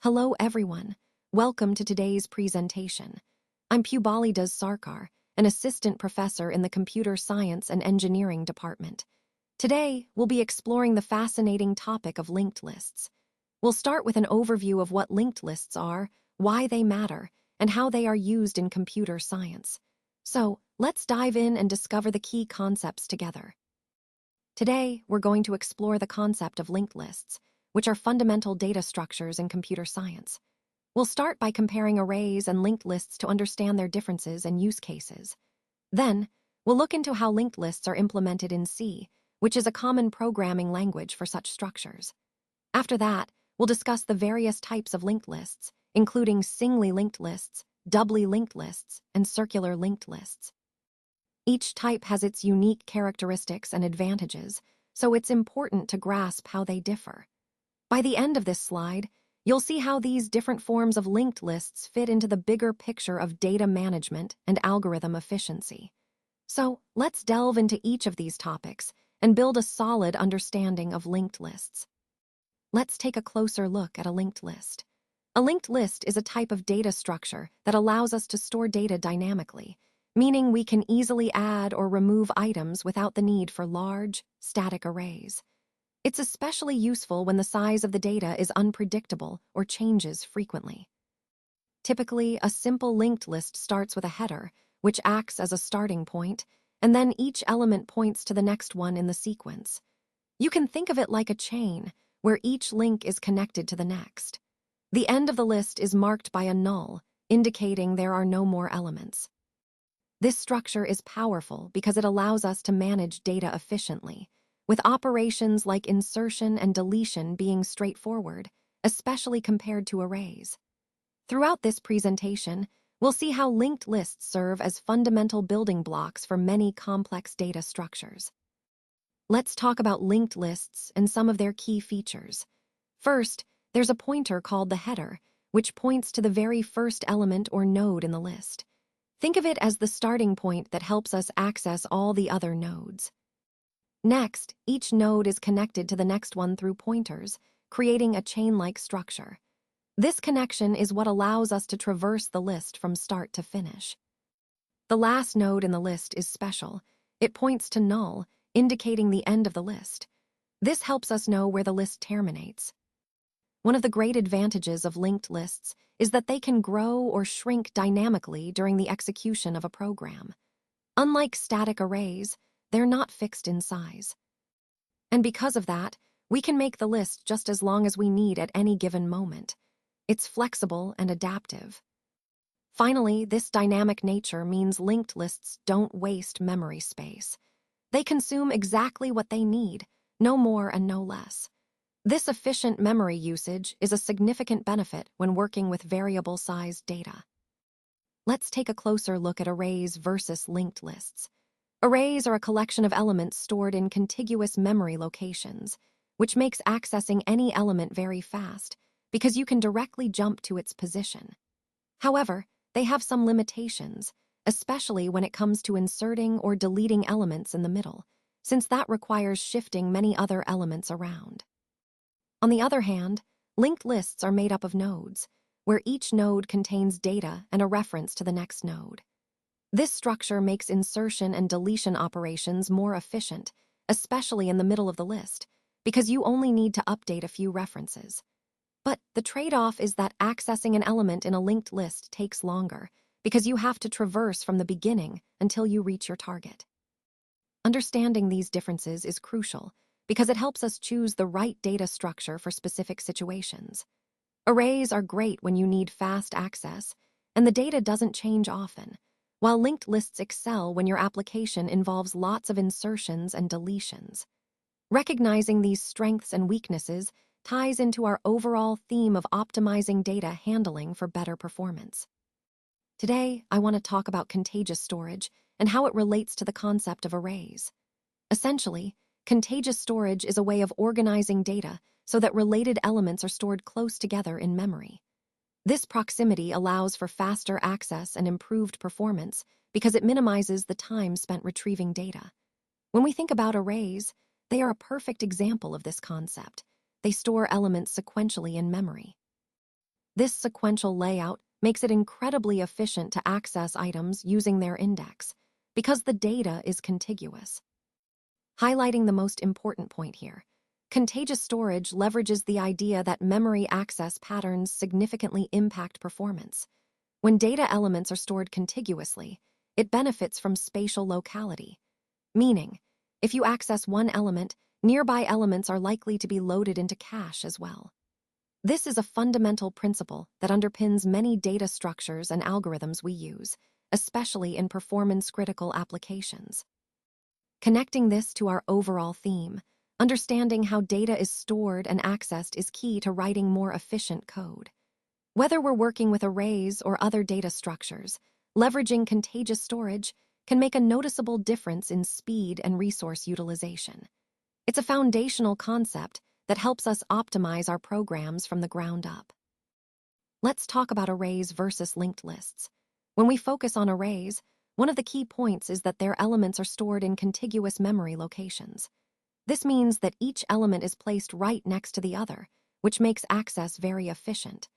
Hello everyone, welcome to today's presentation. I'm Pubali Sarkar, an assistant professor in the Computer Science and Engineering Department. Today, we'll be exploring the fascinating topic of linked lists. We'll start with an overview of what linked lists are, why they matter, and how they are used in computer science. So, let's dive in and discover the key concepts together. Today, we're going to explore the concept of linked lists, which are fundamental data structures in computer science. We'll start by comparing arrays and linked lists to understand their differences and use cases. Then, we'll look into how linked lists are implemented in C, which is a common programming language for such structures. After that, we'll discuss the various types of linked lists, including singly linked lists, doubly linked lists, and circular linked lists. Each type has its unique characteristics and advantages, so it's important to grasp how they differ. By the end of this slide, you'll see how these different forms of linked lists fit into the bigger picture of data management and algorithm efficiency. So, let's delve into each of these topics and build a solid understanding of linked lists. Let's take a closer look at a linked list. A linked list is a type of data structure that allows us to store data dynamically, meaning we can easily add or remove items without the need for large, static arrays. It's especially useful when the size of the data is unpredictable or changes frequently. Typically, a simple linked list starts with a header, which acts as a starting point, and then each element points to the next one in the sequence. You can think of it like a chain, where each link is connected to the next. The end of the list is marked by a null, indicating there are no more elements. This structure is powerful because it allows us to manage data efficiently, with operations like insertion and deletion being straightforward, especially compared to arrays. Throughout this presentation, we'll see how linked lists serve as fundamental building blocks for many complex data structures. Let's talk about linked lists and some of their key features. First, there's a pointer called the header, which points to the very first element or node in the list. Think of it as the starting point that helps us access all the other nodes. Next, each node is connected to the next one through pointers, creating a chain-like structure. This connection is what allows us to traverse the list from start to finish. The last node in the list is special. It points to null, indicating the end of the list. This helps us know where the list terminates. One of the great advantages of linked lists is that they can grow or shrink dynamically during the execution of a program. Unlike static arrays, they're not fixed in size. And because of that, we can make the list just as long as we need at any given moment. It's flexible and adaptive. Finally, this dynamic nature means linked lists don't waste memory space. They consume exactly what they need, no more and no less. This efficient memory usage is a significant benefit when working with variable-sized data. Let's take a closer look at arrays versus linked lists. Arrays are a collection of elements stored in contiguous memory locations, which makes accessing any element very fast, because you can directly jump to its position. However, they have some limitations, especially when it comes to inserting or deleting elements in the middle, since that requires shifting many other elements around. On the other hand, linked lists are made up of nodes, where each node contains data and a reference to the next node. This structure makes insertion and deletion operations more efficient, especially in the middle of the list, because you only need to update a few references. But the trade-off is that accessing an element in a linked list takes longer, because you have to traverse from the beginning until you reach your target. Understanding these differences is crucial, because it helps us choose the right data structure for specific situations. Arrays are great when you need fast access, and the data doesn't change often, while linked lists excel when your application involves lots of insertions and deletions. Recognizing these strengths and weaknesses ties into our overall theme of optimizing data handling for better performance. Today, I want to talk about contagious storage and how it relates to the concept of arrays. Essentially, contagious storage is a way of organizing data so that related elements are stored close together in memory. This proximity allows for faster access and improved performance because it minimizes the time spent retrieving data. When we think about arrays, they are a perfect example of this concept. They store elements sequentially in memory. This sequential layout makes it incredibly efficient to access items using their index, because the data is contiguous. Highlighting the most important point here, contagious storage leverages the idea that memory access patterns significantly impact performance. When data elements are stored contiguously, it benefits from spatial locality, meaning, if you access one element, nearby elements are likely to be loaded into cache as well. This is a fundamental principle that underpins many data structures and algorithms we use, especially in performance-critical applications. Connecting this to our overall theme, understanding how data is stored and accessed is key to writing more efficient code. Whether we're working with arrays or other data structures, leveraging contagious storage can make a noticeable difference in speed and resource utilization. It's a foundational concept that helps us optimize our programs from the ground up. Let's talk about arrays versus linked lists. When we focus on arrays, one of the key points is that their elements are stored in contiguous memory locations. This means that each element is placed right next to the other, which makes access very efficient.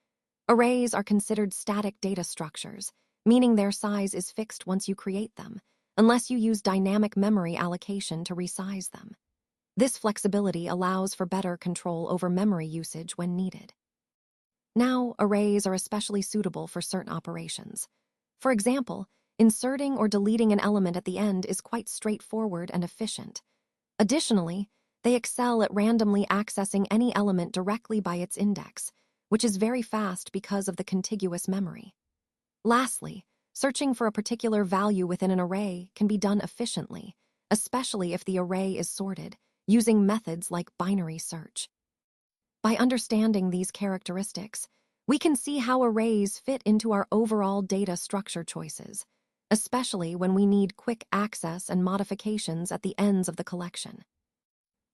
Arrays are considered static data structures, meaning their size is fixed once you create them, unless you use dynamic memory allocation to resize them. This flexibility allows for better control over memory usage when needed. Now, arrays are especially suitable for certain operations. For example, inserting or deleting an element at the end is quite straightforward and efficient. Additionally, they excel at randomly accessing any element directly by its index, which is very fast because of the contiguous memory. Lastly, searching for a particular value within an array can be done efficiently, especially if the array is sorted, using methods like binary search. By understanding these characteristics, we can see how arrays fit into our overall data structure choices, especially when we need quick access and modifications at the ends of the collection.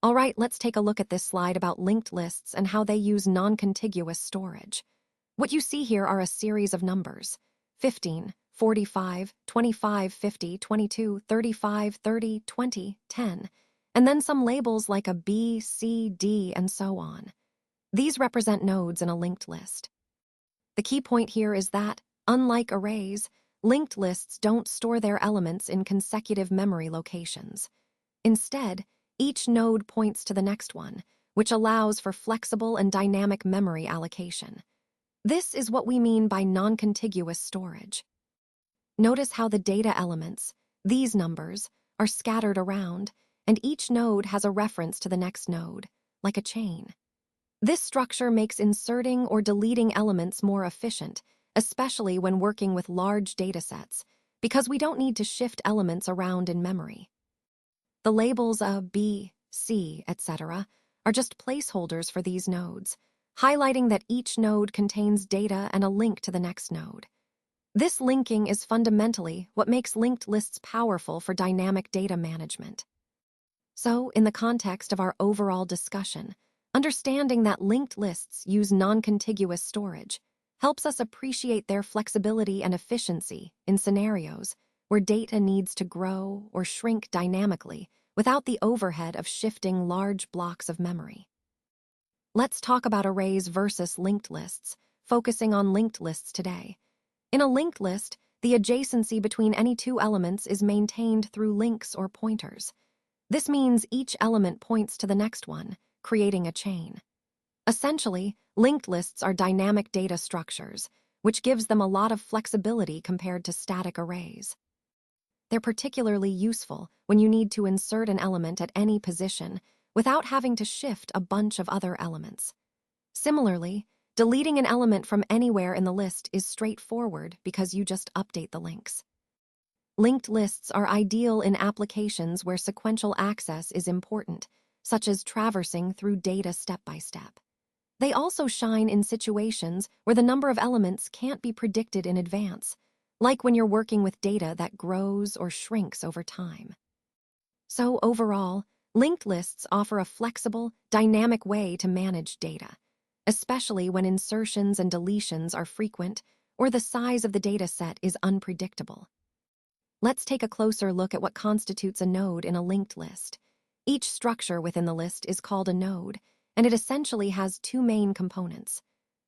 All right, let's take a look at this slide about linked lists and how they use non-contiguous storage. What you see here are a series of numbers: 15, 45, 25, 50, 22, 35, 30, 20, 10, and then some labels like a B, C, D, and so on. These represent nodes in a linked list. The key point here is that, unlike arrays, linked lists don't store their elements in consecutive memory locations. Instead, each node points to the next one, which allows for flexible and dynamic memory allocation. This is what we mean by non-contiguous storage. Notice how the data elements, these numbers, are scattered around, and each node has a reference to the next node, like a chain. This structure makes inserting or deleting elements more efficient, especially when working with large datasets, because we don't need to shift elements around in memory. The labels B, C, etc. are just placeholders for these nodes, highlighting that each node contains data and a link to the next node. This linking is fundamentally what makes linked lists powerful for dynamic data management. So, in the context of our overall discussion, understanding that linked lists use non-contiguous storage helps us appreciate their flexibility and efficiency in scenarios where data needs to grow or shrink dynamically without the overhead of shifting large blocks of memory. Let's talk about arrays versus linked lists, focusing on linked lists today. In a linked list, the adjacency between any two elements is maintained through links or pointers. This means each element points to the next one, creating a chain. Essentially, linked lists are dynamic data structures, which gives them a lot of flexibility compared to static arrays. They're particularly useful when you need to insert an element at any position without having to shift a bunch of other elements. Similarly, deleting an element from anywhere in the list is straightforward because you just update the links. Linked lists are ideal in applications where sequential access is important, such as traversing through data step by step. They also shine in situations where the number of elements can't be predicted in advance, like when you're working with data that grows or shrinks over time. So overall, linked lists offer a flexible, dynamic way to manage data, especially when insertions and deletions are frequent or the size of the data set is unpredictable. Let's take a closer look at what constitutes a node in a linked list. Each structure within the list is called a node, and it essentially has two main components.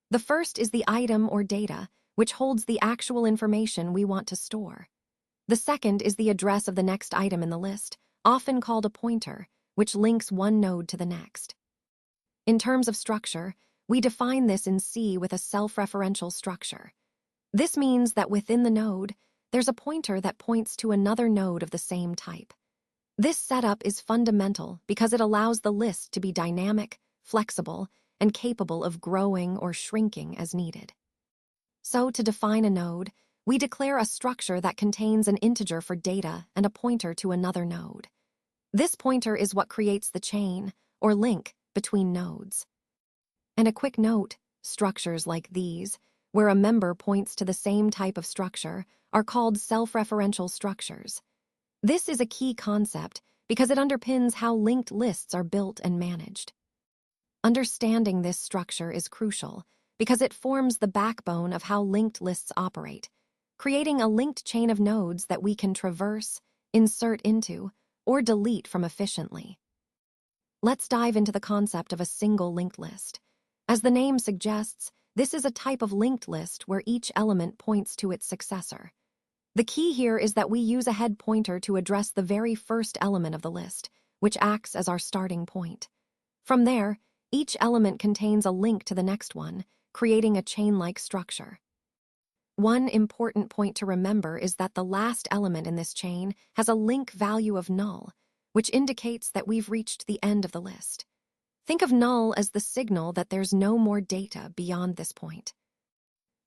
The first is the item or data, which holds the actual information we want to store. The second is the address of the next item in the list, often called a pointer, which links one node to the next. In terms of structure, we define this in C with a self-referential structure. This means that within the node, there's a pointer that points to another node of the same type. This setup is fundamental because it allows the list to be dynamic, flexible, and capable of growing or shrinking as needed. So, to define a node, we declare a structure that contains an integer for data and a pointer to another node. This pointer is what creates the chain, or link, between nodes. And a quick note, structures like these, where a member points to the same type of structure, are called self-referential structures. This is a key concept because it underpins how linked lists are built and managed. Understanding this structure is crucial because it forms the backbone of how linked lists operate, creating a linked chain of nodes that we can traverse, insert into, or delete from efficiently. Let's dive into the concept of a single linked list. As the name suggests, this is a type of linked list where each element points to its successor. The key here is that we use a head pointer to address the very first element of the list, which acts as our starting point. From there, each element contains a link to the next one, creating a chain-like structure. One important point to remember is that the last element in this chain has a link value of null, which indicates that we've reached the end of the list. Think of null as the signal that there's no more data beyond this point.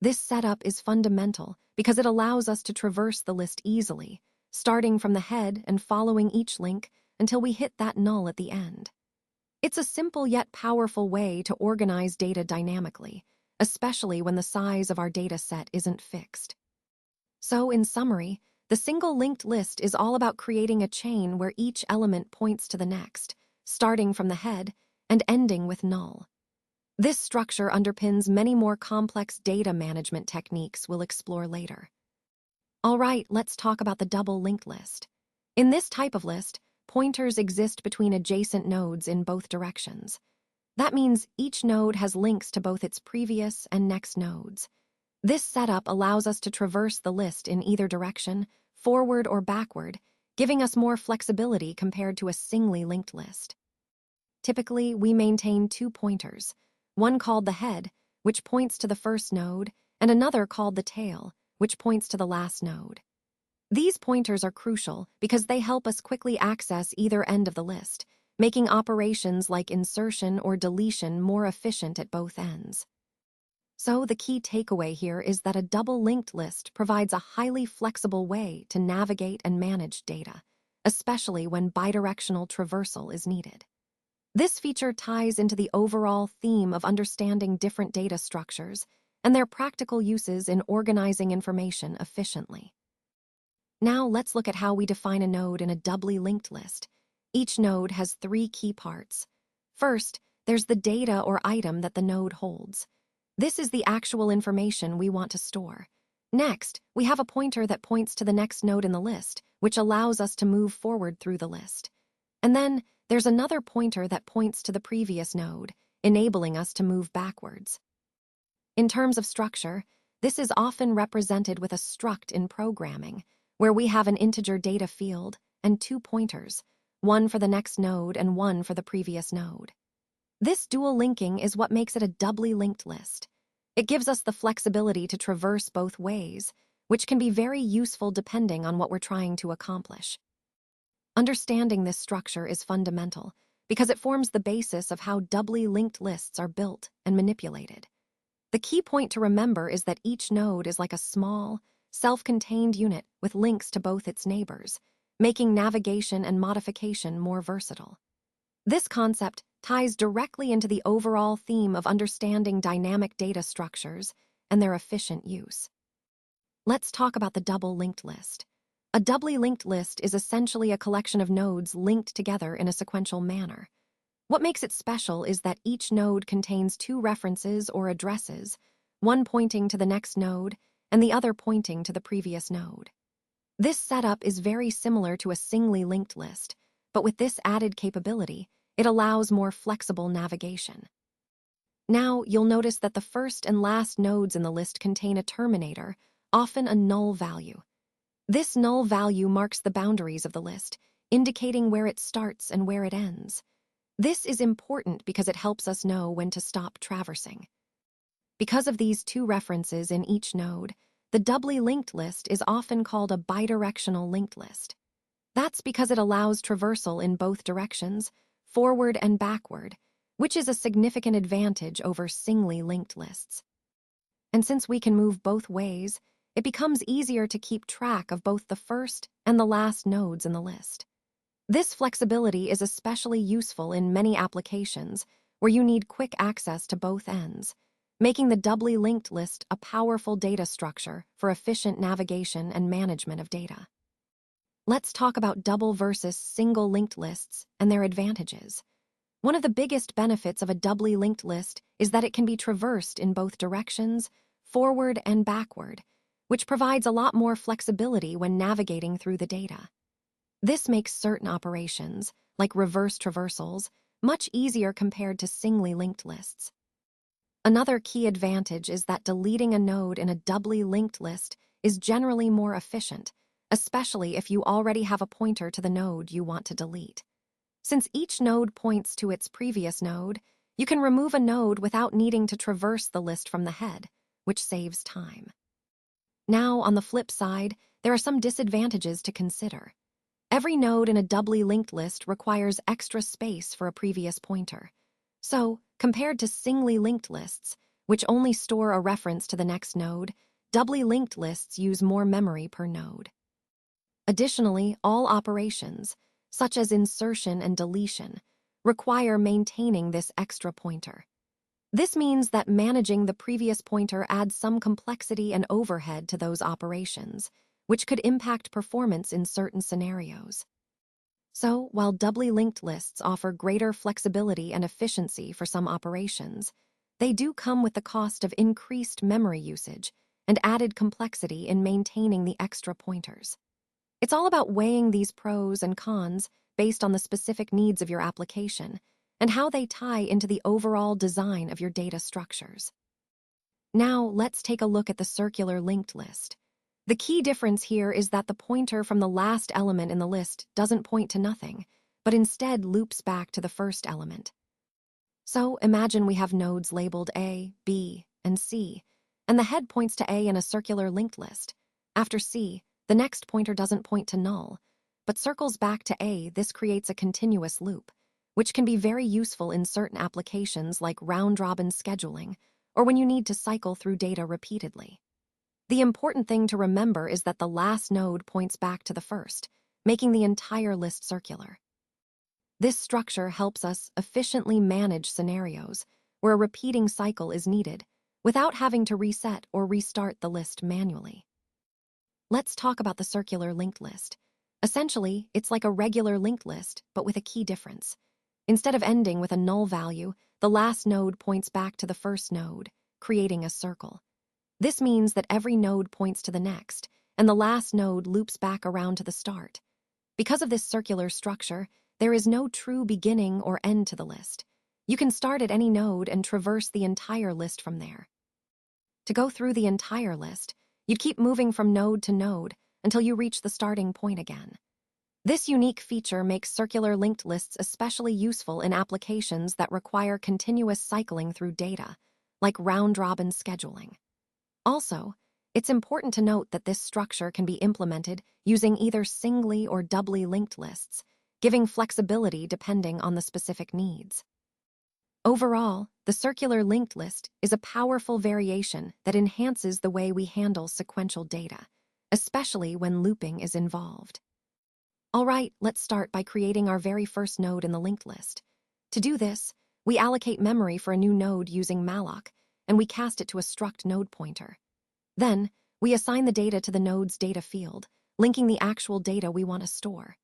This setup is fundamental because it allows us to traverse the list easily, starting from the head and following each link until we hit that null at the end. It's a simple yet powerful way to organize data dynamically, especially when the size of our data set isn't fixed. So, in summary, the single linked list is all about creating a chain where each element points to the next, starting from the head and ending with null. This structure underpins many more complex data management techniques we'll explore later. All right, let's talk about the double linked list. In this type of list, pointers exist between adjacent nodes in both directions. That means each node has links to both its previous and next nodes. This setup allows us to traverse the list in either direction, forward or backward, giving us more flexibility compared to a singly linked list. Typically, we maintain two pointers, one called the head, which points to the first node, and another called the tail, which points to the last node. These pointers are crucial because they help us quickly access either end of the list, making operations like insertion or deletion more efficient at both ends. So the key takeaway here is that a double linked list provides a highly flexible way to navigate and manage data, especially when bidirectional traversal is needed. This feature ties into the overall theme of understanding different data structures and their practical uses in organizing information efficiently. Now let's look at how we define a node in a doubly linked list. Each node has three key parts. First, there's the data or item that the node holds. This is the actual information we want to store. Next, we have a pointer that points to the next node in the list, which allows us to move forward through the list. And then, there's another pointer that points to the previous node, enabling us to move backwards. In terms of structure, this is often represented with a struct in programming, where we have an integer data field and two pointers, one for the next node and one for the previous node. This dual linking is what makes it a doubly linked list. It gives us the flexibility to traverse both ways, which can be very useful depending on what we're trying to accomplish. Understanding this structure is fundamental because it forms the basis of how doubly linked lists are built and manipulated. The key point to remember is that each node is like a small, self-contained unit with links to both its neighbors, making navigation and modification more versatile. This concept ties directly into the overall theme of understanding dynamic data structures and their efficient use. Let's talk about the double linked list. A doubly linked list is essentially a collection of nodes linked together in a sequential manner. What makes it special is that each node contains two references or addresses, one pointing to the next node and the other pointing to the previous node. This setup is very similar to a singly linked list, but with this added capability, it allows more flexible navigation. Now, you'll notice that the first and last nodes in the list contain a terminator, often a null value. This null value marks the boundaries of the list, indicating where it starts and where it ends. This is important because it helps us know when to stop traversing. Because of these two references in each node, the doubly linked list is often called a bidirectional linked list. That's because it allows traversal in both directions, forward and backward, which is a significant advantage over singly linked lists. And since we can move both ways, it becomes easier to keep track of both the first and the last nodes in the list. This flexibility is especially useful in many applications where you need quick access to both ends, making the doubly linked list a powerful data structure for efficient navigation and management of data. Let's talk about double versus single linked lists and their advantages. One of the biggest benefits of a doubly linked list is that it can be traversed in both directions, forward and backward, which provides a lot more flexibility when navigating through the data. This makes certain operations, like reverse traversals, much easier compared to singly linked lists. Another key advantage is that deleting a node in a doubly linked list is generally more efficient, especially if you already have a pointer to the node you want to delete. Since each node points to its previous node, you can remove a node without needing to traverse the list from the head, which saves time. Now, on the flip side, there are some disadvantages to consider. Every node in a doubly linked list requires extra space for a previous pointer. So, compared to singly linked lists, which only store a reference to the next node, doubly linked lists use more memory per node. Additionally, all operations, such as insertion and deletion, require maintaining this extra pointer. This means that managing the previous pointer adds some complexity and overhead to those operations, which could impact performance in certain scenarios. So, while doubly linked lists offer greater flexibility and efficiency for some operations, they do come with the cost of increased memory usage and added complexity in maintaining the extra pointers. It's all about weighing these pros and cons based on the specific needs of your application and how they tie into the overall design of your data structures. Now, let's take a look at the circular linked list. The key difference here is that the pointer from the last element in the list doesn't point to nothing, but instead loops back to the first element. So, imagine we have nodes labeled A, B, and C, and the head points to A in a circular linked list. After C, the next pointer doesn't point to null, but circles back to A. This creates a continuous loop, which can be very useful in certain applications like round-robin scheduling or when you need to cycle through data repeatedly. The important thing to remember is that the last node points back to the first, making the entire list circular. This structure helps us efficiently manage scenarios where a repeating cycle is needed without having to reset or restart the list manually. Let's talk about the circular linked list. Essentially, it's like a regular linked list, but with a key difference. Instead of ending with a null value, the last node points back to the first node, creating a circle. This means that every node points to the next, and the last node loops back around to the start. Because of this circular structure, there is no true beginning or end to the list. You can start at any node and traverse the entire list from there. To go through the entire list, you'd keep moving from node to node until you reach the starting point again. This unique feature makes circular linked lists especially useful in applications that require continuous cycling through data, like round-robin scheduling. Also, it's important to note that this structure can be implemented using either singly or doubly linked lists, giving flexibility depending on the specific needs. Overall, the circular linked list is a powerful variation that enhances the way we handle sequential data, especially when looping is involved. All right, let's start by creating our very first node in the linked list. To do this, we allocate memory for a new node using malloc, and we cast it to a struct node pointer. Then, we assign the data to the node's data field, linking the actual data we want to store.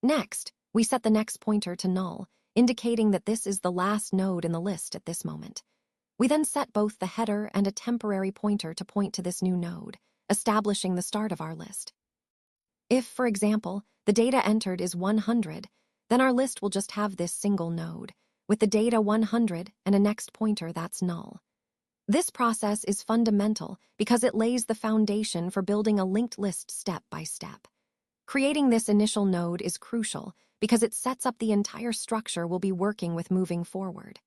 Next, we set the next pointer to null, indicating that this is the last node in the list at this moment. We then set both the header and a temporary pointer to point to this new node, establishing the start of our list. If, for example, the data entered is 100, then our list will just have this single node, with the data 100 and a next pointer that's null. This process is fundamental because it lays the foundation for building a linked list step by step. Creating this initial node is crucial because it sets up the entire structure we'll be working with moving forward.